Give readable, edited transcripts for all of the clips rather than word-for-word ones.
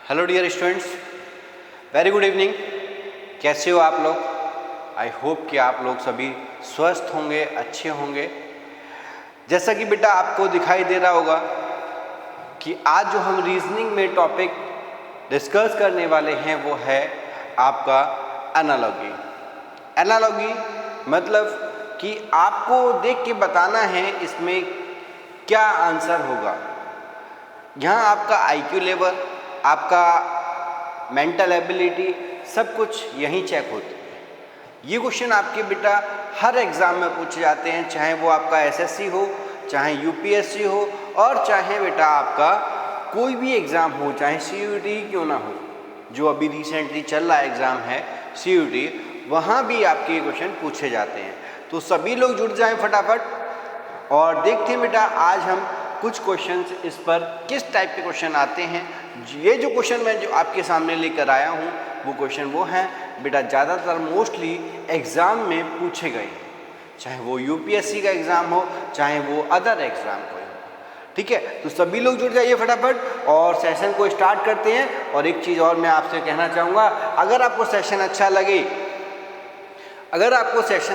Hello dear students, very good evening. कैसे हो आप लोग? आई होप कि आप लोग सभी स्वस्थ होंगे, अच्छे होंगे। जैसा कि बेटा आपको दिखाई दे रहा होगा कि आज जो हम रीजनिंग में टॉपिक डिस्कस करने वाले हैं वो है आपका एनालॉजी। एनालॉजी मतलब कि आपको देख के बताना है इसमें क्या आंसर होगा। यहाँ आपका आईक्यू लेवल, आपका मेंटल एबिलिटी, सब कुछ यहीं चेक होती है। ये क्वेश्चन आपके बेटा हर एग्ज़ाम में पूछे जाते हैं, चाहे वो आपका एसएससी हो, चाहे यूपीएससी हो, और चाहे बेटा आपका कोई भी एग्ज़ाम हो, चाहे सीयूईटी क्यों ना हो। जो अभी रिसेंटली चल रहा एग्ज़ाम है सीयूईटी, वहाँ भी आपके ये क्वेश्चन पूछे जाते हैं। तो सभी लोग जुड़ जाएं फटाफट और देखते हैं बेटा आज हम कुछ क्वेश्चंस इस पर किस टाइप के क्वेश्चन आते हैं। ये जो क्वेश्चन मैं जो आपके सामने लेकर आया हूँ वो क्वेश्चन वो हैं बेटा ज़्यादातर मोस्टली एग्ज़ाम में पूछे गए, चाहे वो यूपीएससी का एग्ज़ाम हो, चाहे वो अदर एग्ज़ाम कोई हो। ठीक है, तो सभी लोग जुड़ जाइए फटाफट और सेशन को स्टार्ट करते हैं। और एक चीज़ और मैं आपसे कहना चाहूँगा, अगर आपको सेशन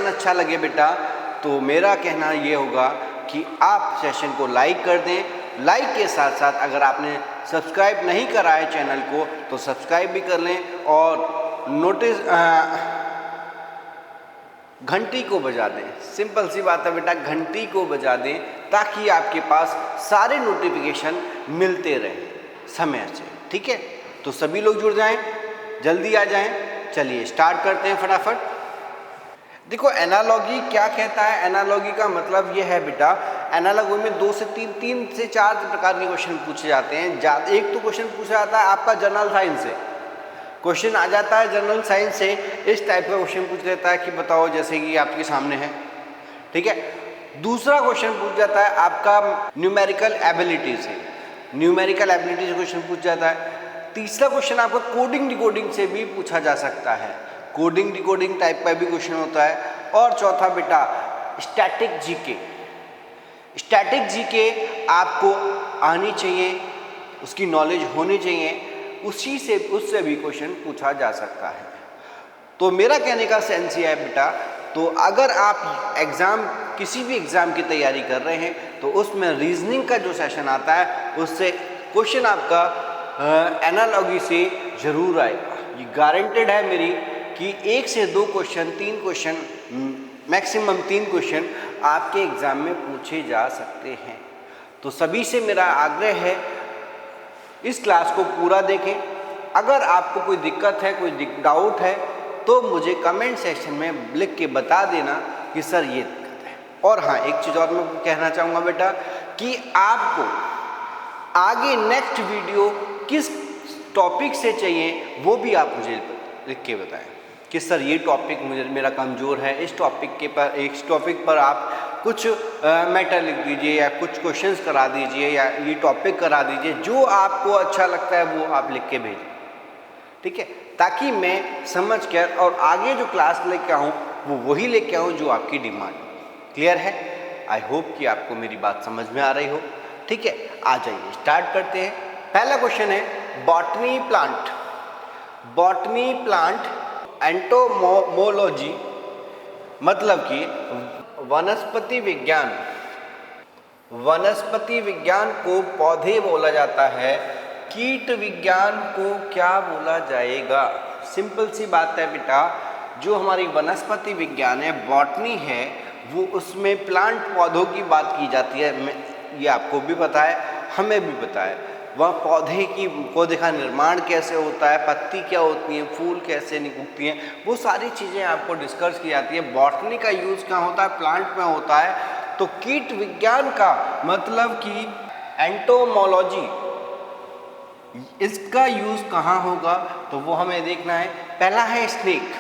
अच्छा लगे बेटा, तो मेरा कहना ये होगा कि आप सेशन को लाइक कर दें। लाइक के साथ साथ अगर आपने सब्सक्राइब नहीं करा है चैनल को तो सब्सक्राइब भी कर लें और घंटी को बजा दें। सिंपल सी बात है बेटा, घंटी को बजा दें ताकि आपके पास सारे नोटिफिकेशन मिलते रहें समय से। ठीक है, तो सभी लोग जुड़ जाएं, जल्दी आ जाएं। चलिए स्टार्ट करते हैं फटाफट। देखो एनालॉजी क्या कहता है। एनालॉजी का मतलब ये है बेटा, एनालॉजी में 2 से 3 से 4 प्रकार के क्वेश्चन पूछे जाते हैं। एक तो क्वेश्चन पूछा जाता है आपका जनरल साइंस से, क्वेश्चन आ जाता है जनरल साइंस से, इस टाइप का क्वेश्चन पूछ लेता है कि बताओ, जैसे कि आपके सामने है। ठीक है, दूसरा क्वेश्चन पूछ जाता है आपका न्यूमेरिकल एबिलिटी से, न्यूमेरिकल एबिलिटी से क्वेश्चन पूछ जाता है। तीसरा क्वेश्चन आपका कोडिंग डिकोडिंग से भी पूछा जा सकता है, कोडिंग डिकोडिंग टाइप का भी क्वेश्चन होता है। और चौथा बेटा स्टैटिक जीके। स्टैटिक जीके आपको आनी चाहिए, उसकी नॉलेज होनी चाहिए, उससे भी क्वेश्चन पूछा जा सकता है। तो मेरा कहने का सेंस ये है बेटा, तो अगर आप किसी भी एग्ज़ाम की तैयारी कर रहे हैं तो उसमें रीजनिंग का जो सेशन आता है उससे क्वेश्चन आपका एनालॉजी से ज़रूर आएगा। ये गारंटेड है मेरी कि 1 से 2 क्वेश्चन, 3 क्वेश्चन, मैक्सिमम 3 क्वेश्चन आपके एग्ज़ाम में पूछे जा सकते हैं। तो सभी से मेरा आग्रह है इस क्लास को पूरा देखें। अगर आपको कोई दिक्कत है, कोई डाउट है तो मुझे कमेंट सेक्शन में लिख के बता देना कि सर ये दिक्कत है। और हाँ, एक चीज़ और मैं कहना चाहूँगा बेटा कि आपको आगे नेक्स्ट वीडियो किस टॉपिक से चाहिए वो भी आप मुझे लिख के बताएं कि सर ये टॉपिक मेरा कमज़ोर है, इस टॉपिक पर आप कुछ मैटर लिख दीजिए या कुछ क्वेश्चंस करा दीजिए या ये टॉपिक करा दीजिए। जो आपको अच्छा लगता है वो आप लिख के भेजें। ठीक है, ताकि मैं समझ कर और आगे जो क्लास लेके आऊँ वो वही लेके आऊँ जो आपकी डिमांड। क्लियर है? आई होप कि आपको मेरी बात समझ में आ रही हो। ठीक है, आ जाइए स्टार्ट करते हैं। पहला क्वेश्चन है botany plant. Botany plant entomology मतलब कि वनस्पति विज्ञान को पौधे बोला जाता है। कीट विज्ञान को क्या बोला जाएगा? सिंपल सी बात है बेटा, जो हमारी वनस्पति विज्ञान है, बॉटनी है, वो उसमें प्लांट पौधों की बात की जाती है। ये आपको भी पता है, हमें भी पता है। वह पौधे का निर्माण कैसे होता है, पत्ती क्या होती है, फूल कैसे निकलती हैं, वो सारी चीज़ें आपको डिस्कस की जाती है। बॉटनी का यूज़ कहाँ होता है? प्लांट में होता है। तो कीट विज्ञान का मतलब कि एंटोमोलॉजी, इसका यूज़ कहाँ होगा तो वो हमें देखना है। पहला है स्नेक,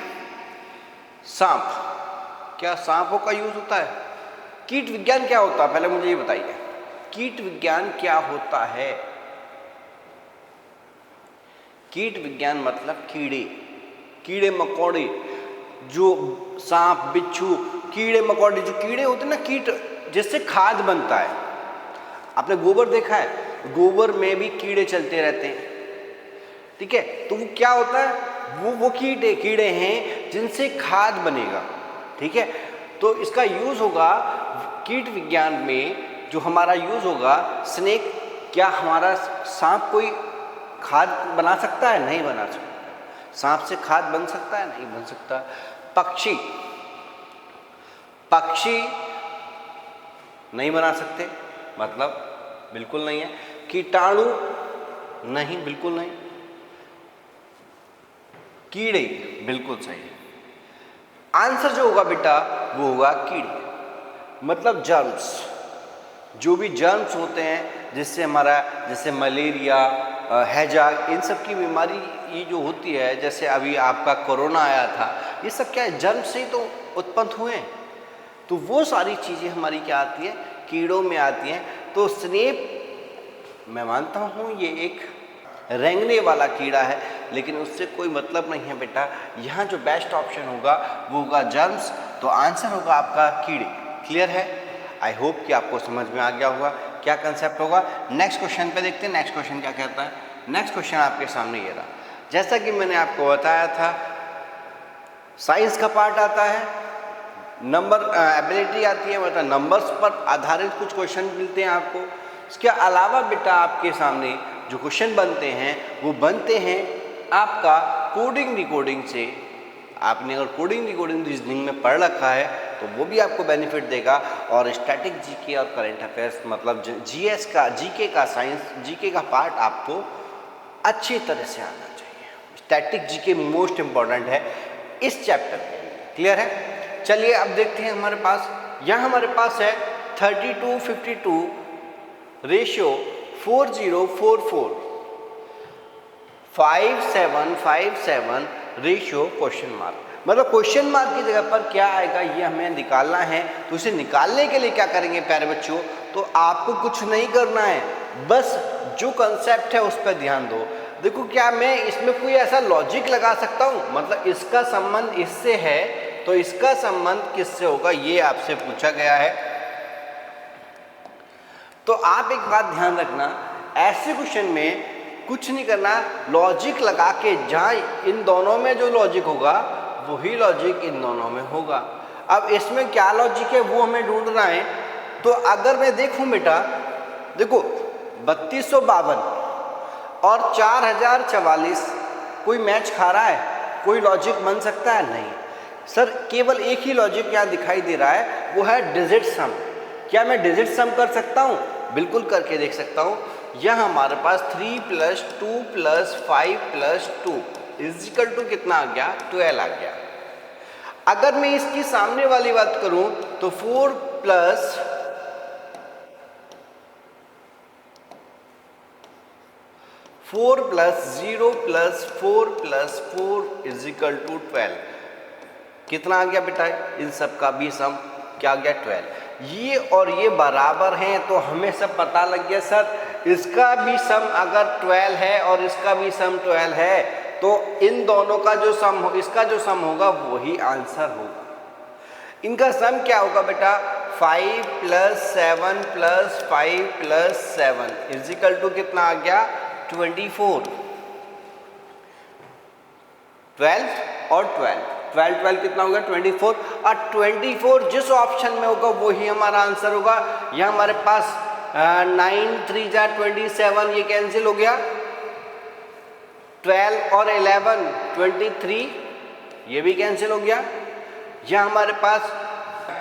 सांप। क्या सांपों का यूज़ होता है? कीट विज्ञान क्या होता है पहले मुझे ये बताइए, कीट विज्ञान क्या होता है? कीट विज्ञान मतलब कीड़े मकोड़े, जो सांप, बिच्छू, कीड़े मकोड़े, जो कीड़े होते हैं ना, कीट जिससे खाद बनता है। आपने गोबर देखा है? गोबर में भी कीड़े चलते रहते हैं। ठीक है। तो वो क्या होता है, वो कीड़े हैं जिनसे खाद बनेगा, ठीक है। तो इसका यूज़ होगा कीट विज्ञान में, जो हमारा यूज़ होगा स्नेक। क्या हमारा सांप कोई खाद बना सकता है? नहीं बना सकता। सांप से खाद बन सकता है? नहीं बन सकता। पक्षी नहीं बना सकते, मतलब बिल्कुल नहीं है। कीटाणु नहीं, बिल्कुल नहीं। कीड़े बिल्कुल सही। आंसर जो होगा बेटा वो होगा कीड़े, मतलब जर्म्स। जो भी जर्म्स होते हैं जिससे हमारा, जैसे मलेरिया, हैजा, इन सब की बीमारी ये जो होती है, जैसे अभी आपका कोरोना आया था, ये सब क्या है, जर्म से ही तो उत्पन्न हुए हैं। तो वो सारी चीज़ें हमारी क्या आती है, कीड़ों में आती हैं। तो स्नेप मैं मानता हूँ ये एक रेंगने वाला कीड़ा है, लेकिन उससे कोई मतलब नहीं है बेटा। यहाँ जो बेस्ट ऑप्शन होगा वो होगा जर्म्स। तो आंसर होगा आपका कीड़े। क्लियर है? आई होप कि आपको समझ में आ गया होगा क्या कंसेप्ट होगा। नेक्स्ट क्वेश्चन पे देखते हैं। नेक्स्ट क्वेश्चन क्या कहता है। नेक्स्ट क्वेश्चन आपके सामने ये रहा। जैसा कि मैंने आपको बताया था, साइंस का पार्ट आता है, नंबर एबिलिटी आती है, मतलब नंबर्स पर आधारित कुछ क्वेश्चन मिलते हैं आपको। इसके अलावा बेटा आपके सामने जो क्वेश्चन बनते हैं वो बनते हैं आपका कोडिंग डिकोडिंग से। आपने अगर कोडिंग डिकोडिंग रीजनिंग में पढ़ रखा है तो वो भी आपको बेनिफिट देगा। और स्टैटिक जीके और करंट अफेयर्स, मतलब जीएस का, जीके का, साइंस जीके का पार्ट आपको अच्छी तरह से आना चाहिए। स्टैटिक जीके मोस्ट इंपॉर्टेंट है इस चैप्टर के लिए। क्लियर है? चलिए अब देखते हैं हमारे पास, यहाँ हमारे पास है 32:52 रेशियो 4044, 5757 रेशियो क्वेश्चन मार्क। मतलब क्वेश्चन मार्क की जगह पर क्या आएगा ये हमें निकालना है। तो इसे निकालने के लिए क्या करेंगे प्यारे बच्चों, तो आपको कुछ नहीं करना है, बस जो कंसेप्ट है उस पर ध्यान दो। देखो क्या मैं इसमें कोई ऐसा लॉजिक लगा सकता हूँ, मतलब इसका संबंध इससे है तो इसका संबंध किससे होगा, ये आपसे पूछा गया है। तो आप एक बात ध्यान रखना, ऐसे क्वेश्चन में कुछ नहीं करना, लॉजिक लगा के जहाँ इन दोनों में जो लॉजिक होगा वही लॉजिक इन दोनों में होगा। अब इसमें क्या लॉजिक है वो हमें ढूंढना है। तो अगर मैं देखूं बेटा, देखो 3252 और 4044 कोई मैच खा रहा है, कोई लॉजिक बन सकता है? नहीं सर, केवल एक ही लॉजिक यहाँ दिखाई दे रहा है, वो है डिजिट सम। क्या मैं डिजिट सम कर सकता हूँ? बिल्कुल करके देख सकता हूँ। यह हमारे पास 3 + 2 + 5 + 2 = कितना आ गया? 12 आ गया। अगर मैं इसकी सामने वाली बात करूं तो 4 + 0 + 4 + 4 = 12। कितना आ गया बेटा? इन सब का भी सम क्या आ गया? 12। ये और ये बराबर हैं तो हमें सब पता लग गया सर, इसका भी सम अगर 12 है और इसका भी सम 12 है तो इन दोनों का जो सम हो, इसका जो सम होगा वही आंसर होगा। इनका सम क्या होगा बेटा? 5 + 7 + 5 + 7 = कितना आ गया? 24। 12 और 12 कितना होगा? 24। और 24 जिस ऑप्शन में होगा वही हमारा आंसर होगा। यह हमारे पास 9 3 जा 27, ये कैंसिल हो गया। 12 और 11 23, ये भी कैंसिल हो गया। यह हमारे पास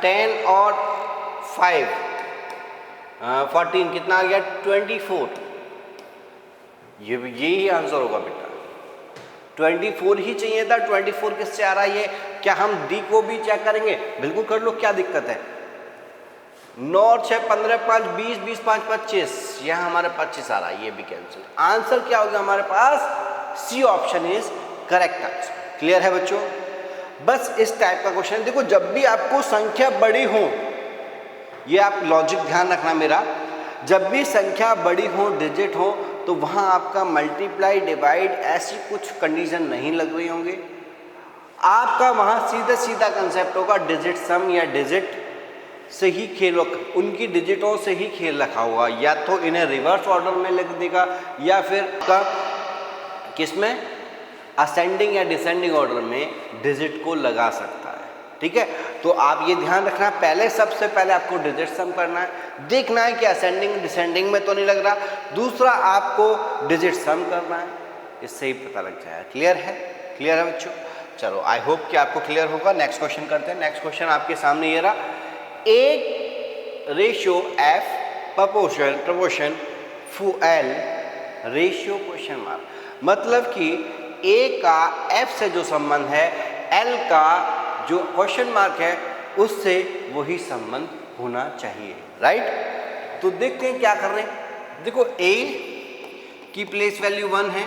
10 और 5 14, कितना आ गया? 24। यही आंसर होगा बेटा। 24 ही चाहिए था, 24 किससे आ रहा है? ये क्या हम डी को भी चेक करेंगे? बिल्कुल कर लो, क्या दिक्कत है। 9 और 6 15 5 20 20 5 25, यहाँ हमारे 25 आ रहा है, ये भी कैंसिल। आंसर क्या होगा हमारे पास? C option is correct answer. Clear है बच्चों? बस इस टाइप का क्वेश्चन। देखो जब भी आपको संख्या बड़ी हो, ये आप लॉजिक ध्यान रखना मेरा, जब भी संख्या बड़ी हो, डिजिट हो, तो वहाँ आपका मल्टीप्लाई डिवाइड ऐसी कुछ कंडीशन नहीं लग रही होंगे। आपका वहाँ सीधा सीधा कंसेप्ट होगा डिजिट सम या डिजिट से ही खेल, उनकी डिजिटों से ही खेल रखा होगा। या तो इन्हें रिवर्स ऑर्डर में लिख देगा या फिर किसमें, असेंडिंग या डिसेंडिंग ऑर्डर में डिजिट को लगा सकता है। ठीक है, तो आप ये ध्यान रखना, पहले सबसे पहले आपको डिजिट सम करना है, देखना है कि असेंडिंग डिसेंडिंग में तो नहीं लग रहा, दूसरा आपको डिजिट सम करना है, इससे ही पता लग जाएगा। क्लियर है? क्लियर है बच्चों? चलो आई होप कि आपको क्लियर होगा। नेक्स्ट क्वेश्चन करते हैं। नेक्स्ट क्वेश्चन आपके सामने ये रहा, एक ratio F proportion L ratio question mark, मतलब कि ए का एफ से जो संबंध है, एल का जो क्वेश्चन मार्क है उससे वही संबंध होना चाहिए। राइट, तो देखते हैं क्या कर रहे हैं। देखो ए की प्लेस वैल्यू 1 है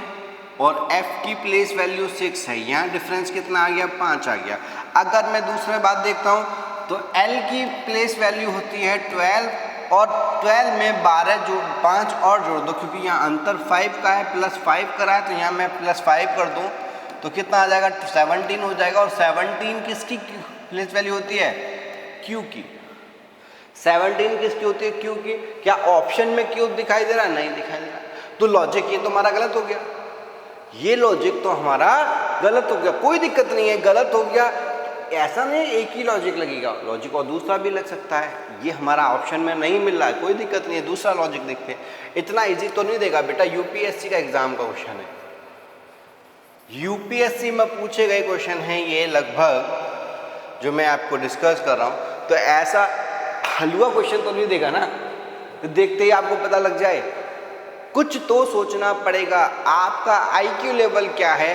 और एफ की प्लेस वैल्यू 6 है, यहाँ डिफरेंस कितना आ गया, 5 आ गया। अगर मैं दूसरे बात देखता हूँ तो एल की प्लेस वैल्यू होती है 12 और 12 में 12 जो 5 और जोड़ दो, क्योंकि यहाँ अंतर 5 का है, +5 का है, तो यहाँ मैं +5 कर दूँ तो कितना आ जाएगा, 17 हो जाएगा। और 17 किसकी प्लेस वैल्यू होती है, क्यू की। 17 किसकी होती है, क्यू की। क्या ऑप्शन में क्यू दिखाई दे रहा है, नहीं दिखाई दे रहा, तो लॉजिक ये तो हमारा गलत हो गया, ये लॉजिक तो हमारा गलत हो गया। कोई दिक्कत नहीं है, गलत हो गया, ऐसा नहीं एक ही लॉजिक लगेगा, लॉजिक और दूसरा भी लग सकता है, ये हमारा ऑप्शन में नहीं मिल रहा है, कोई दिक्कत नहीं है, दूसरा लॉजिक देखते हैं। इतना इजी तो नहीं देगा बेटा, यूपीएससी का एग्जाम का क्वेश्चन है, यूपीएससी में पूछे गए क्वेश्चन हैं ये लगभग, जो मैं आपको डिस्कस कर रहा हूँ, तो ऐसा हलवा क्वेश्चन तो नहीं देगा ना, तो देखते ही आपको पता लग जाए। कुछ तो सोचना पड़ेगा, आपका आईक्यू लेवल क्या है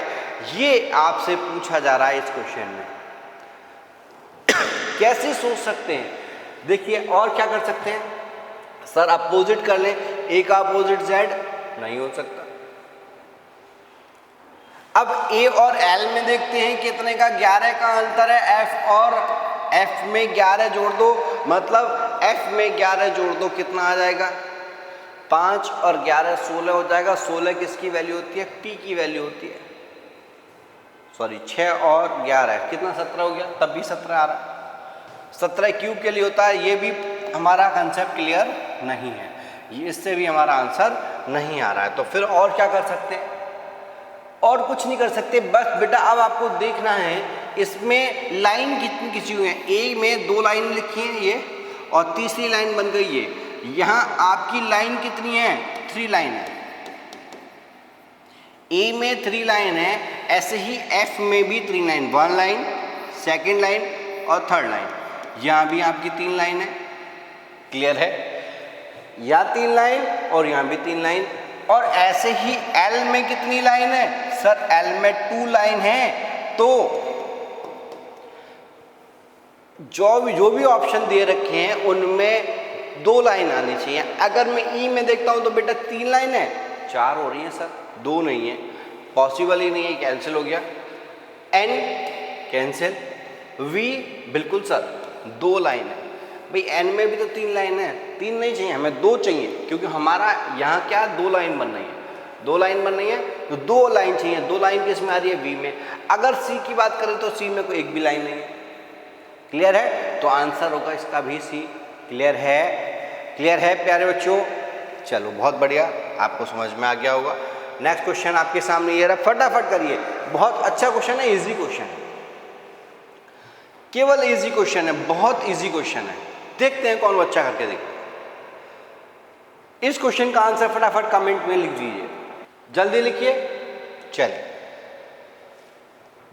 ये आपसे पूछा जा रहा है इस क्वेश्चन में। कैसे सोच सकते हैं, देखिए और क्या कर सकते हैं, सर अपोजिट कर लें, ए का अपोजिट जेड, नहीं हो सकता। अब ए और एल में देखते हैं कितने का, 11 का अंतर है, एफ और एफ में 11 जोड़ दो, मतलब एफ में 11 जोड़ दो, कितना आ जाएगा, 5 और 11 16 हो जाएगा। 16 किसकी वैल्यू होती है, पी की वैल्यू होती है, सॉरी 6 और 11 कितना, 17 हो गया, तब भी 17 आ रहा है। 17 क्यू के लिए होता है, ये भी हमारा कंसेप्ट क्लियर नहीं है, ये इससे भी हमारा आंसर नहीं आ रहा है। तो फिर और क्या कर सकते हैं, और कुछ नहीं कर सकते, बस बेटा अब आपको देखना है इसमें लाइन कितनी खींची हुई है। ए में 2 लाइन लिखी है ये, और तीसरी लाइन बन गई ये, यहाँ आपकी लाइन कितनी है, 3 लाइन है। ए में 3 लाइन है, ऐसे ही एफ में भी 3 लाइन, 1 लाइन, सेकेंड लाइन और थर्ड लाइन, यहाँ भी आपकी 3 लाइन है। क्लियर है, यहाँ 3 लाइन और यहाँ भी 3 लाइन। और ऐसे ही एल में कितनी लाइन है, सर एल में 2 लाइन है, तो जो भी ऑप्शन दे रखे हैं उनमें 2 लाइन आनी चाहिए। अगर मैं ई में देखता हूं तो बेटा 3 लाइन है, 4 हो रही है सर, 2 नहीं है, पॉसिबल ही नहीं है, कैंसिल हो गया। एन कैंसिल, वी बिल्कुल सर 2 लाइन है, भाई एन में भी तो 3 लाइन है, 3 नहीं चाहिए हमें, 2 चाहिए, क्योंकि हमारा यहाँ क्या 2 लाइन बन रही है, 2 लाइन बन रही है, तो 2 लाइन चाहिए। 2 लाइन किस में आ रही है, वी में। अगर सी की बात करें तो सी में कोई एक भी लाइन नहीं है। क्लियर है, तो आंसर होगा इसका भी सी। क्लियर है, क्लियर है प्यारे बच्चों, चलो बहुत बढ़िया, आपको समझ में आ गया होगा। नेक्स्ट क्वेश्चन आपके सामने ये रहा, फटाफट करिए, बहुत अच्छा क्वेश्चन है, इजी क्वेश्चन है, केवल इजी क्वेश्चन है, बहुत इजी क्वेश्चन है। देखते हैं कौन बच्चा करके देखते हैं। इस क्वेश्चन का आंसर फटाफट कमेंट में लिख दीजिए, जल्दी लिखिए। चलिए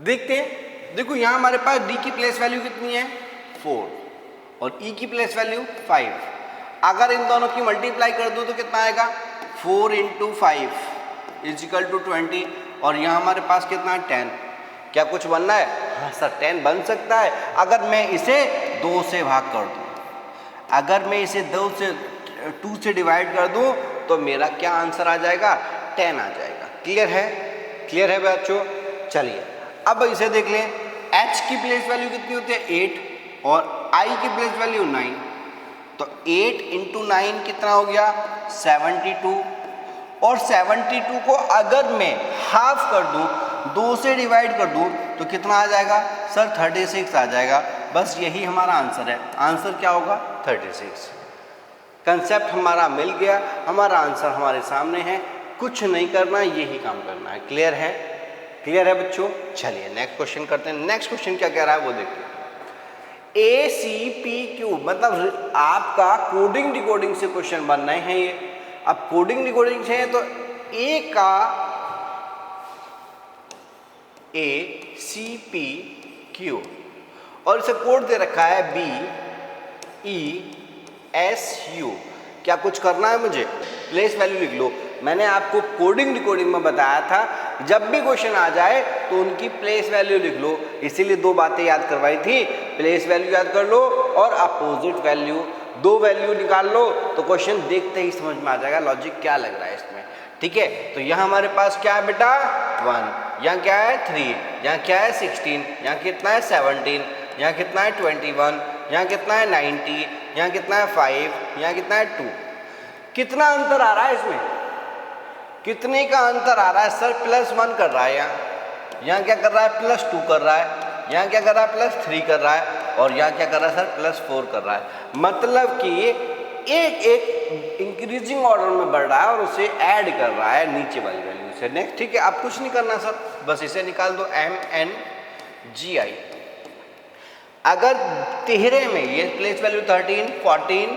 देखते हैं। देखो यहां हमारे पास डी की प्लेस वैल्यू कितनी है, 4 और ई की प्लेस वैल्यू 5। अगर इन दोनों की मल्टीप्लाई कर दो तो कितना आएगा, 4 × 5 = 20, और यहाँ हमारे पास कितना है, 10। क्या कुछ बनना है, हाँ सर 10 बन सकता है अगर मैं इसे 2 से भाग कर दूँ, अगर मैं इसे 2 से डिवाइड कर दूँ तो मेरा क्या आंसर आ जाएगा, 10 आ जाएगा। क्लियर है, क्लियर है बच्चों। चलिए अब इसे देख लें, h की प्लेस वैल्यू कितनी होती है, 8, और i की प्लेस वैल्यू 9, तो 8 × 9 कितना हो गया, 72, और 72 को अगर मैं हाफ कर दूं, 2 से डिवाइड कर दूं तो कितना आ जाएगा सर, 36 आ जाएगा। बस यही हमारा आंसर है। आंसर क्या होगा, 36। कंसेप्ट हमारा मिल गया, हमारा आंसर हमारे सामने है, कुछ नहीं करना, यही काम करना है। क्लियर है? क्लियर है बच्चों? चलिए नेक्स्ट क्वेश्चन करते हैं। नेक्स्ट क्वेश्चन क्या कह रहा है वो देखिए। ACPQ मतलब आपका कोडिंग डिकोडिंग से क्वेश्चन बन रहे हैं ये। अब कोडिंग डिकोडिंग से है तो A का ACPQ और इसे कोड दे रखा है BESU। क्या कुछ करना है मुझे? प्लेस वैल्यू लिख लो। मैंने आपको कोडिंग डिकोडिंग में बताया था जब भी क्वेश्चन आ जाए तो उनकी प्लेस वैल्यू लिख लो, इसीलिए दो बातें याद करवाई थी। प्लेस वैल्यू याद कर लो और अपोजिट वैल्यू, दो वैल्यू निकाल लो तो क्वेश्चन देखते ही समझ में आ जाएगा लॉजिक क्या लग रहा है इसमें। ठीक है, तो यहाँ हमारे पास क्या है बेटा 1, यहाँ क्या है 3, यहाँ क्या है 16, यहाँ कितना है 17, यहाँ कितना है 21, यहाँ कितना है 90, यहाँ कितना है 5, यहाँ कितना है 2। कितना अंतर आ रहा है इसमें? कितने का अंतर आ रहा है सर? +1 कर रहा है यहाँ क्या कर रहा है? +2 कर रहा है, यहाँ क्या कर रहा है? +3 कर रहा है और यहाँ क्या कर रहा है सर? +4 कर रहा है। मतलब कि एक एक इंक्रीजिंग ऑर्डर में बढ़ रहा है और उसे ऐड कर रहा है नीचे वाली वैल्यू से। नेक्स्ट, ठीक है, आप कुछ नहीं करना सर, बस इसे निकाल दो MNGI। अगर 13 में ये प्लेस वैल्यू 13, 14,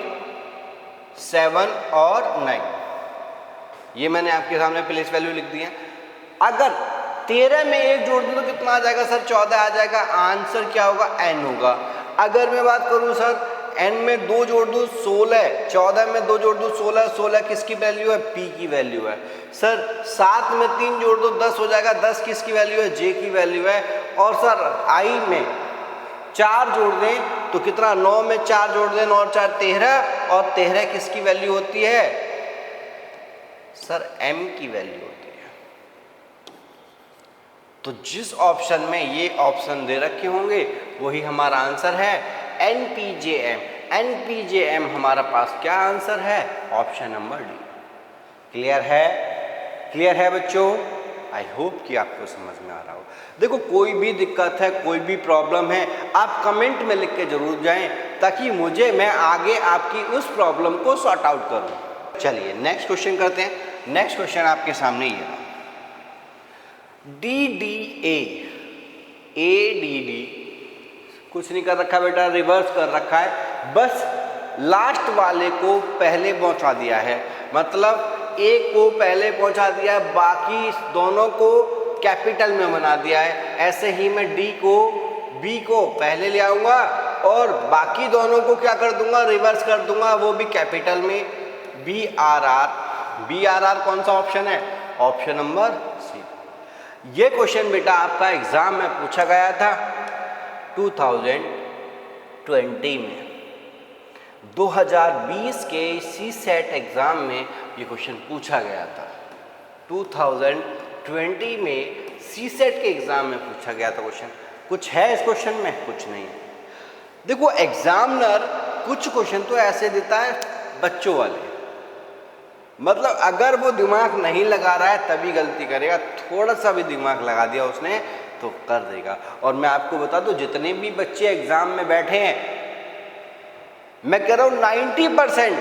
7 और 9, ये मैंने आपके सामने प्लेस वैल्यू लिख दी है। अगर 13 में 1 जोड़ दूँ तो कितना आ जाएगा सर? 14 आ जाएगा। आंसर क्या होगा? N होगा। अगर मैं बात करूँ सर N में 2 जोड़ दूँ 16, 14 में 2 जोड़ दूँ 16, 16 किसकी वैल्यू है? P की वैल्यू है। सर 7 में 3 जोड़ दो 10 हो जाएगा, 10 किसकी वैल्यू है? J की वैल्यू है। और सर I में 4 जोड़ दें तो कितना? 9 में 4 जोड़ दें, 9 और 4 13, और 13 किसकी वैल्यू होती है? सर M की वैल्यू होती है। तो जिस ऑप्शन में ये ऑप्शन दे रखे होंगे वही हमारा आंसर है NPJM। NPJM हमारा पास क्या आंसर है? Option number D. क्लियर है? क्लियर है बच्चों? आई होप कि आपको समझ में आ रहा हो। देखो, कोई भी दिक्कत है, कोई भी प्रॉब्लम है, आप कमेंट में लिख के जरूर जाएं ताकि मैं आगे आपकी उस प्रॉब्लम को सॉर्ट आउट करूं। चलिए नेक्स्ट क्वेश्चन करते हैं। नेक्स्ट क्वेश्चन आपके सामने ये है, DDA ADD कुछ नहीं कर रखा बेटा, रिवर्स कर रखा है, बस लास्ट वाले को पहले पहुंचा दिया है। मतलब ए को पहले पहुंचा दिया है, बाकी दोनों को कैपिटल में बना दिया है। ऐसे ही मैं डी को बी को पहले ले आऊँगा और बाकी दोनों को क्या कर दूंगा? रिवर्स कर दूंगा, वो भी कैपिटल में। BRR कौन सा ऑप्शन है? Option number C. ये क्वेश्चन बेटा आपका एग्जाम में पूछा गया था 2020 में। 2020 के CSET एग्जाम में ये क्वेश्चन पूछा गया था। 2020 में CSET के एग्जाम में पूछा गया था क्वेश्चन। कुछ है इस क्वेश्चन में? कुछ नहीं है। देखो, एग्जामिनर कुछ क्वेश्चन तो ऐसे देता है बच्चों वाले, मतलब अगर वो दिमाग नहीं लगा रहा है तभी गलती करेगा, थोड़ा सा भी दिमाग लगा दिया उसने तो कर देगा। और मैं आपको बता दूं, जितने भी बच्चे एग्जाम में बैठे हैं, मैं कह रहा हूं 99%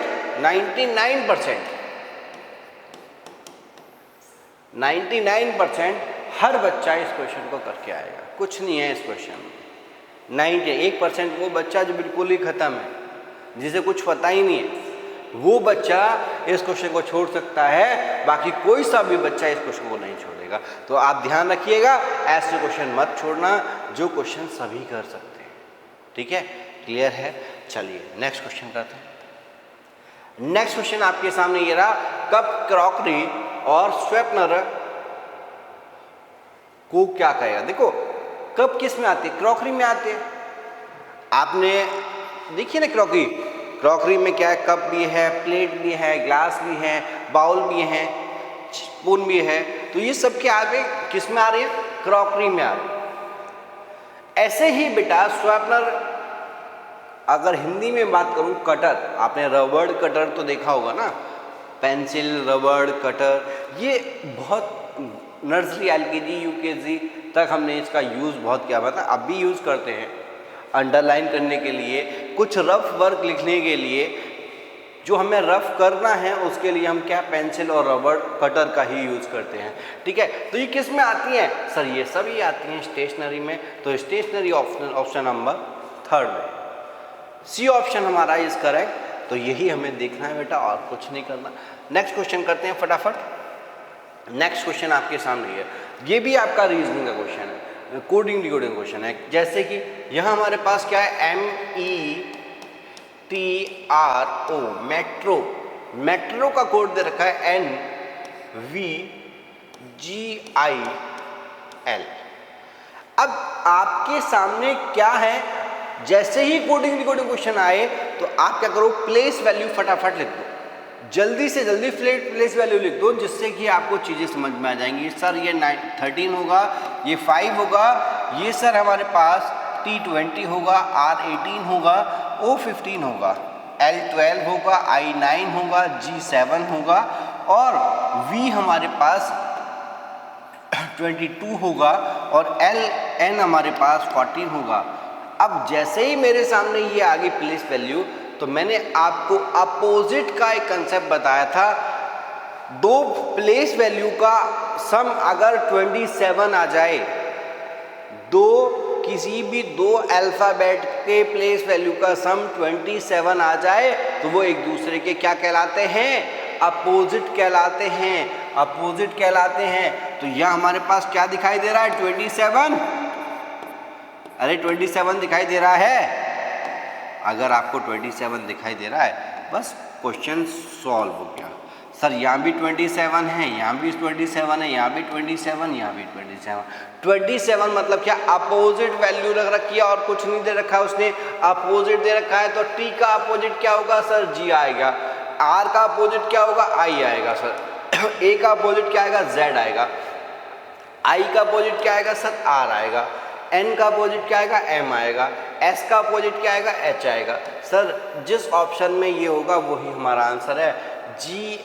99% हर बच्चा इस क्वेश्चन को करके आएगा। कुछ नहीं है इस क्वेश्चन में। 91% वो बच्चा जो बिल्कुल ही खत्म है, जिसे कुछ पता ही नहीं है, वो बच्चा इस क्वेश्चन को छोड़ सकता है, बाकी कोई सा भी बच्चा इस क्वेश्चन को नहीं छोड़ेगा। तो आप ध्यान रखिएगा, ऐसे क्वेश्चन मत छोड़ना जो क्वेश्चन सभी कर सकते हैं। ठीक है? क्लियर है? चलिए नेक्स्ट क्वेश्चन करते हैं। नेक्स्ट क्वेश्चन आपके सामने ये रहा, कप, क्रॉकरी और स्वेपनर को क्या कहेगा? देखो, कप किस में आती है? क्रॉकरी में आती है। आपने देखिए ना, क्रॉकरी में क्या है? कप भी है, प्लेट भी है, ग्लास भी है, बाउल भी है, स्पून भी है। तो ये सब क्या आ गए? किस में आ रही है? क्रॉकरी में आ रही है। ऐसे ही बेटा स्वेपनर, अगर हिंदी में बात करूं, कटर, आपने रबड़ कटर तो देखा होगा ना, पेंसिल, रबड़, कटर, ये बहुत नर्सरी LKG UKG तक हमने इसका यूज़ बहुत किया, मतलब अब भी यूज़ करते हैं। अंडरलाइन करने के लिए, कुछ रफ वर्क लिखने के लिए जो हमें रफ करना है उसके लिए हम क्या पेंसिल और रबड़ कटर का ही यूज़ करते हैं, ठीक है। तो ये किस में आती हैं सर? ये सभी आती हैं स्टेशनरी में। तो स्टेशनरी ऑप्शन नंबर 3 में, सी ऑप्शन हमारा इज करेक्ट। तो यही हमें देखना है बेटा और कुछ नहीं करना। नेक्स्ट क्वेश्चन करते हैं फटाफट। नेक्स्ट क्वेश्चन आपके सामने है, ये भी आपका रीजनिंग का क्वेश्चन है, कोडिंग डिकोडिंग क्वेश्चन है। जैसे कि यहाँ हमारे पास क्या है, METRO, मेट्रो। मेट्रो का कोड दे रखा है NVGIL। अब आपके सामने क्या है, जैसे ही कोडिंग डिकोडिंग क्वेश्चन आए तो आप क्या करो, प्लेस वैल्यू फटाफट लिख दो, जल्दी से जल्दी प्लेस वैल्यू लिख दो, जिससे कि आपको चीज़ें समझ में आ जाएंगी। सर ये 13 होगा, ये 5 होगा, ये सर हमारे पास T20 होगा, R18 होगा, O15 होगा, L12 होगा, I9 होगा, G7 होगा और V हमारे पास 22 होगा और LN हमारे पास 14 होगा। अब जैसे ही मेरे सामने ये आ गई प्लेस वैल्यू, तो मैंने आपको अपोजिट का एक कंसेप्ट बताया था। दो प्लेस वैल्यू का सम अगर 27 आ जाए, किसी भी दो अल्फ़ाबेट के प्लेस वैल्यू का सम 27 आ जाए तो वो एक दूसरे के क्या कहलाते हैं, अपोजिट कहलाते हैं, अपोजिट कहलाते हैं। तो यह हमारे पास क्या दिखाई दे रहा है, 27। अरे 27 दिखाई दे रहा है। अगर आपको 27 दिखाई दे रहा है, बस क्वेश्चन सॉल्व हो गया। सर यहाँ भी 27 है, यहाँ भी 27 है, यहाँ भी 27, यहाँ भी 27। 27 मतलब क्या, अपोजिट वैल्यू रख रखी है और कुछ नहीं दे रखा है उसने, अपोजिट दे रखा है। तो T का अपोजिट क्या होगा सर, G आएगा। R का अपोजिट क्या होगा, I आएगा सर। A का अपोजिट क्या आएगा, Z आएगा। I का अपोजिट क्या आएगा सर, R आएगा। N का अपोजिट क्या आएगा, M आएगा। S का अपोजिट क्या आएगा, H आएगा। सर जिस ऑप्शन में ये होगा वही हमारा आंसर है, GIZRMH,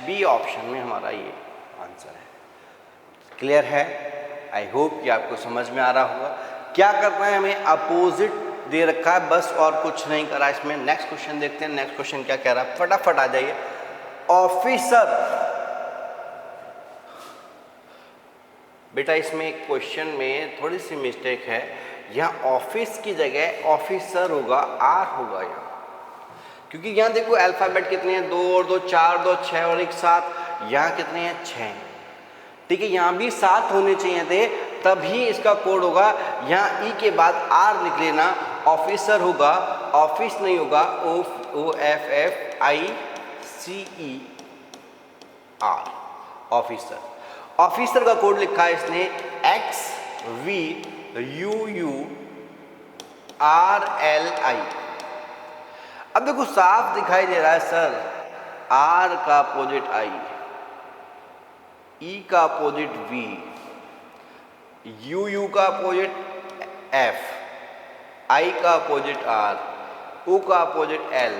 बी ऑप्शन में हमारा ये आंसर है। क्लियर है? आई होप कि आपको समझ में आ रहा होगा। क्या करना है हमें, अपोजिट दे रखा है बस, और कुछ नहीं करा इसमें। नेक्स्ट क्वेश्चन देखते हैं, नेक्स्ट क्वेश्चन क्या कह रहा है, फटाफट आ जाइए। ऑफिसर, बेटा इसमें एक क्वेश्चन में थोड़ी सी मिस्टेक है, यहाँ ऑफिस की जगह ऑफिसर होगा, R होगा यहाँ, क्योंकि यहाँ देखो अल्फ़ाबेट कितने हैं, 2 और 2 4, 2 6 और 1 7। यहाँ कितने हैं, 6। ठीक है, यहाँ भी 7 होने चाहिए थे, तभी इसका कोड होगा। यहाँ ई के बाद R लिख लेना, ऑफिसर होगा, ऑफिस नहीं होगा, OFFICER, ऑफिसर। ऑफिसर का कोड लिखा है इसने XVUURLI। अब देखो साफ दिखाई दे रहा है सर, R का अपोजिट I, E का अपोजिट V, UU का अपोजिट F, I का अपोजिट R, O का अपोजिट L,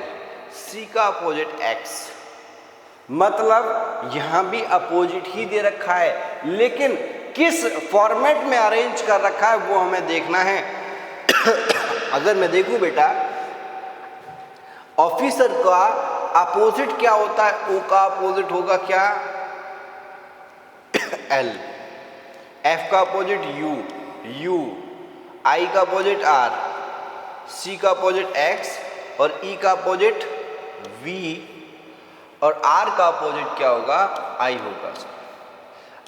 C का अपोजिट X। मतलब यहाँ भी अपोजिट ही दे रखा है, लेकिन किस फॉर्मेट में अरेंज कर रखा है वो हमें देखना है। अगर मैं देखूं बेटा, ऑफिसर का अपोजिट क्या होता है, O का अपोजिट होगा क्या, L, F का अपोजिट U, I का अपोजिट R, C का अपोजिट X और E का अपोजिट V और R का अपोजिट क्या होगा, I होगा।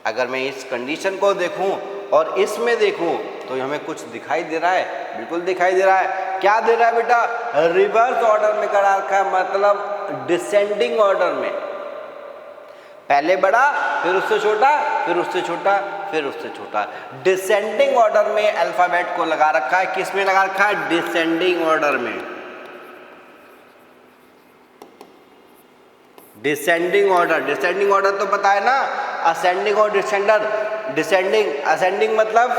अगर मैं इस कंडीशन को देखूं और इसमें देखूं तो हमें कुछ दिखाई दे रहा है, बिल्कुल दिखाई दे रहा है। क्या दे रहा है बेटा, रिवर्स ऑर्डर में करा रखा है, मतलब डिसेंडिंग ऑर्डर में, पहले बड़ा फिर उससे छोटा, फिर उससे छोटा, फिर उससे छोटा। डिसेंडिंग ऑर्डर में अल्फाबेट को लगा रखा है। किस में लगा रखा है, डिसेंडिंग ऑर्डर में। डिसेंडिंग ऑर्डर, डिसेंडिंग ऑर्डर तो पता है ना, असेंडिंग और डिसेंडर। डिसेंडिंग, असेंडिंग मतलब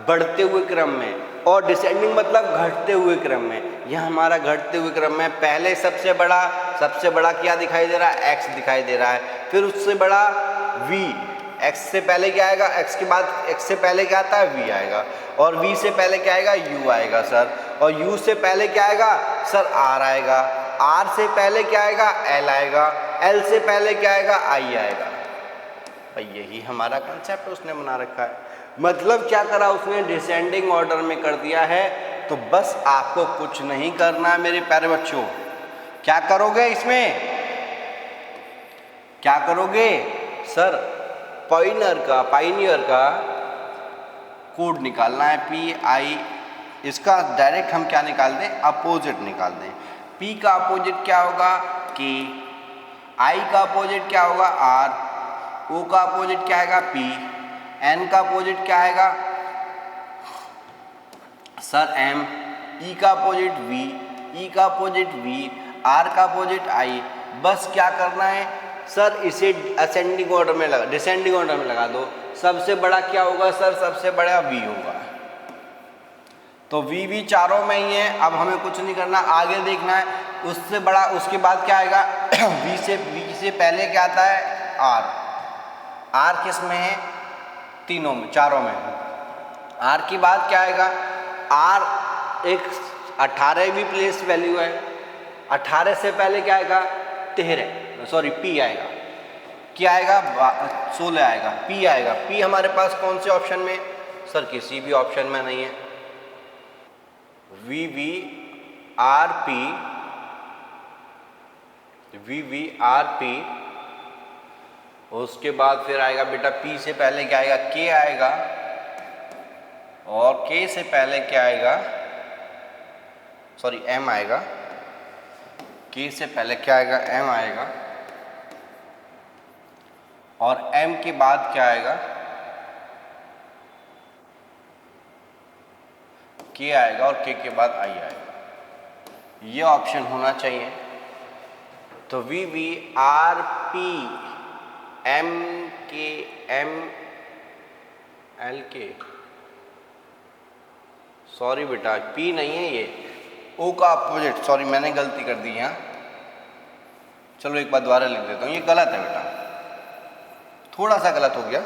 बढ़ते हुए क्रम में, और डिसेंडिंग मतलब घटते हुए क्रम में। यह हमारा घटते हुए क्रम में, पहले सबसे बड़ा क्या दिखाई दे रहा है, x दिखाई दे रहा है, फिर उससे बड़ा v, x से पहले क्या आएगा, x के बाद x से पहले क्या आता है, v आएगा, और v से पहले क्या आएगा, u आएगा सर। और U से पहले क्या आएगा सर R आएगा, R से पहले क्या आएगा L आएगा, L से पहले क्या आएगा I आएगा। भाई यही हमारा कंसेप्ट उसने बना रखा है। मतलब क्या करा उसने, डिसेंडिंग ऑर्डर में कर दिया है। तो बस आपको कुछ नहीं करना है मेरे प्यारे बच्चों। क्या करोगे इसमें, क्या करोगे सर, पाइनियर का कोड निकालना है PI। इसका डायरेक्ट हम क्या निकाल दें, अपोजिट निकाल दें। P का अपोजिट क्या होगा K, I का अपोजिट क्या होगा R, O का अपोजिट क्या आएगा P, N का अपोजिट क्या आएगा सर M, E का अपोजिट V, E का अपोजिट V, R का अपोजिट I। बस क्या करना है सर, इसे असेंडिंग ऑर्डर में लगा, डिसेंडिंग ऑर्डर में लगा दो। सबसे बड़ा क्या होगा सर, सबसे बड़ा V होगा। तो V चारों में ही है, अब हमें कुछ नहीं करना, आगे देखना है। उससे बड़ा, उसके बाद क्या आएगा V से पहले क्या आता है R, R किस में है, तीनों में, चारों में। R के बाद क्या आएगा, R एक 18वीं प्लेस वैल्यू है, 18 से पहले क्या आएगा 13, सॉरी P आएगा, क्या आएगा 16 आएगा, P आएगा। P हमारे पास कौन से ऑप्शन में सर, किसी भी ऑप्शन में नहीं है। VVRP, उसके बाद फिर आएगा बेटा P से पहले क्या आएगा K आएगा, और K से पहले क्या आएगा, सॉरी M आएगा, K से पहले क्या आएगा M आएगा, और M के बाद क्या आएगा K आएगा, और K के बाद I आएगा। ये ऑप्शन होना चाहिए। तो VVRP MKMLK, सॉरी बेटा P नहीं है ये, O का अपोजिट, सॉरी मैंने गलती कर दी यहाँ, चलो एक बार दोबारा लिख देता हूँ, ये गलत है बेटा, थोड़ा सा गलत हो गया।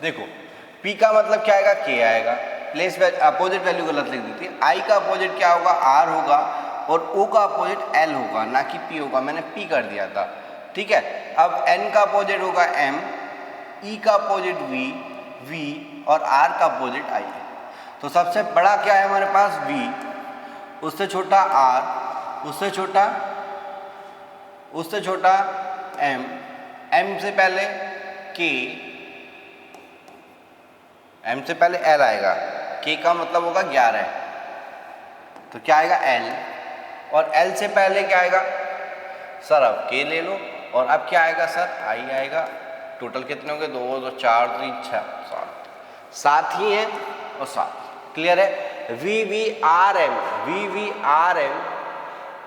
देखो P का मतलब क्या आएगा K आएगा, प्लेस अपोजिट वैल्यू गलत लिख दी थी। I का अपोजिट क्या होगा R होगा, और O का अपोजिट L होगा, ना कि P होगा, मैंने P कर दिया था, ठीक है। अब N का अपोजिट होगा M, E का अपोजिट V, और R का अपोजिट I। तो सबसे बड़ा क्या है हमारे पास V, उससे छोटा R, उससे छोटा M से पहले K, M से पहले L आएगा, K का मतलब होगा 11, तो क्या आएगा L, और L से पहले क्या आएगा सर, अब K ले लो, और अब क्या आएगा सर I आएगा। टोटल कितने होंगे, 2 2 4 3 6 7 ही हैं, और 7, क्लियर है। VVRM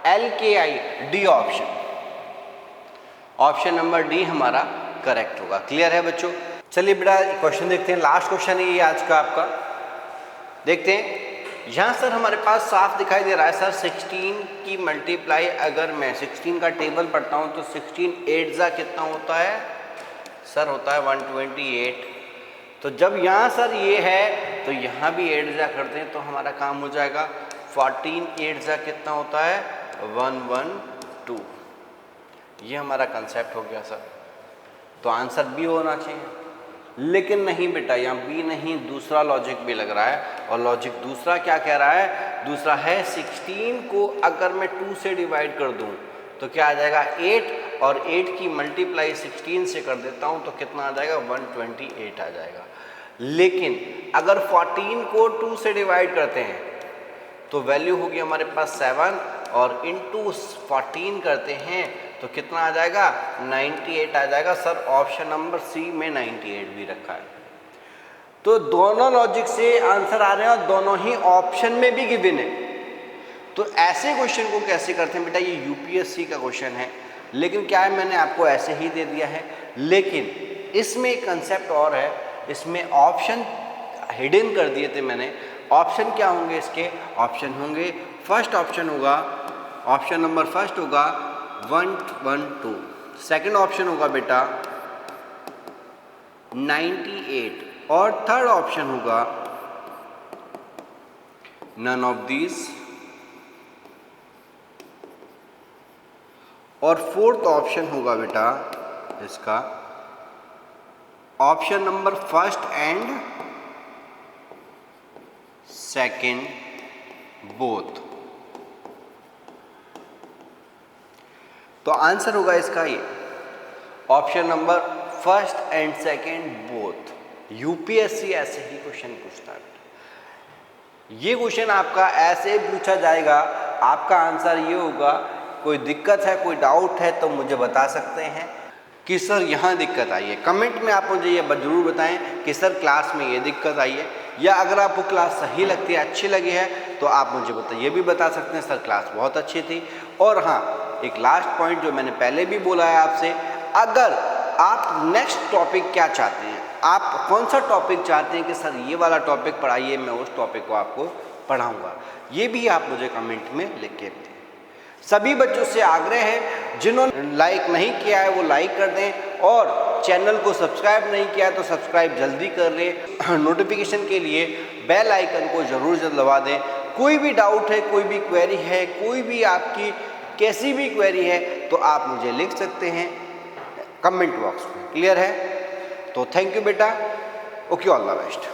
LKI D option, option number D हमारा करेक्ट होगा। क्लियर है बच्चों। चलिए बेटा क्वेश्चन देखते हैं, लास्ट क्वेश्चन है ये आज का आपका। देखते हैं यहाँ सर हमारे पास साफ दिखाई दे रहा है सर 16 की मल्टीप्लाई, अगर मैं 16 का टेबल पढ़ता हूँ तो 16 8 जा कितना होता है सर, होता है 128। तो जब यहाँ सर ये है तो यहाँ भी 8 जा करते हैं तो हमारा काम हो जाएगा 14 8 जा कितना होता है 112। ये हमारा कंसेप्ट हो गया सर। तो आंसर बी होना चाहिए, लेकिन नहीं बेटा, यहाँ बी नहीं, दूसरा लॉजिक भी लग रहा है। और लॉजिक दूसरा क्या कह रहा है, दूसरा है 16 को अगर मैं 2 से डिवाइड कर दूं तो क्या आ जाएगा 8, और 8 की मल्टीप्लाई 16 से कर देता हूं तो कितना आ जाएगा 128 आ जाएगा। लेकिन अगर 14 को 2 से डिवाइड करते हैं तो वैल्यू होगी हमारे पास 7, और इनटू 14 करते हैं तो कितना आ जाएगा 98 आ जाएगा। सर ऑप्शन नंबर सी में 98 भी रखा है। तो दोनों लॉजिक से आंसर आ रहे हैं और दोनों ही ऑप्शन में भी गिवन है। तो ऐसे क्वेश्चन को कैसे करते हैं बेटा, ये यूपीएससी का क्वेश्चन है, लेकिन क्या है मैंने आपको ऐसे ही दे दिया है। लेकिन इसमें एक कंसेप्ट और है, इसमें ऑप्शन हिडन कर दिए थे मैंने। ऑप्शन क्या होंगे इसके, ऑप्शन होंगे, फर्स्ट ऑप्शन होगा, ऑप्शन नंबर फर्स्ट होगा 112, सेकंड ऑप्शन होगा बेटा 98, और थर्ड ऑप्शन होगा नन ऑफ दीज। और फोर्थ ऑप्शन होगा बेटा इसका option number first and second both. तो आंसर होगा इसका ये option number first and second both. UPSC ऐसे ही क्वेश्चन पूछता है। ये क्वेश्चन आपका ऐसे पूछा जाएगा, आपका आंसर ये होगा। कोई दिक्कत है, कोई डाउट है तो मुझे बता सकते हैं कि सर यहाँ दिक्कत आई है। कमेंट में आप मुझे ये जरूर बताएं कि सर क्लास में ये दिक्कत आई है, या अगर आपको क्लास सही लगती है, अच्छी लगी है तो आप मुझे ये भी बता सकते हैं सर क्लास बहुत अच्छी थी। और हाँ, एक लास्ट पॉइंट जो मैंने पहले भी बोला है आपसे, अगर आप नेक्स्ट टॉपिक क्या चाहते हैं, आप कौन सा टॉपिक चाहते हैं कि सर ये वाला टॉपिक पढ़ाइए, मैं उस टॉपिक को आपको पढ़ाऊँगा, ये भी आप मुझे कमेंट में लिख के दें। सभी बच्चों से आग्रह है, जिन्होंने लाइक नहीं किया है वो लाइक कर दें, और चैनल को सब्सक्राइब नहीं किया है तो सब्सक्राइब जल्दी कर लें। नोटिफिकेशन के लिए बेल आइकन को ज़रूर दबा दें। कोई भी डाउट है, कोई भी क्वेरी है, कोई भी आपकी कैसी भी क्वेरी है तो आप मुझे लिख सकते हैं कमेंट बॉक्स में। क्लियर है? तो थैंक यू बेटा। Okay, all the best.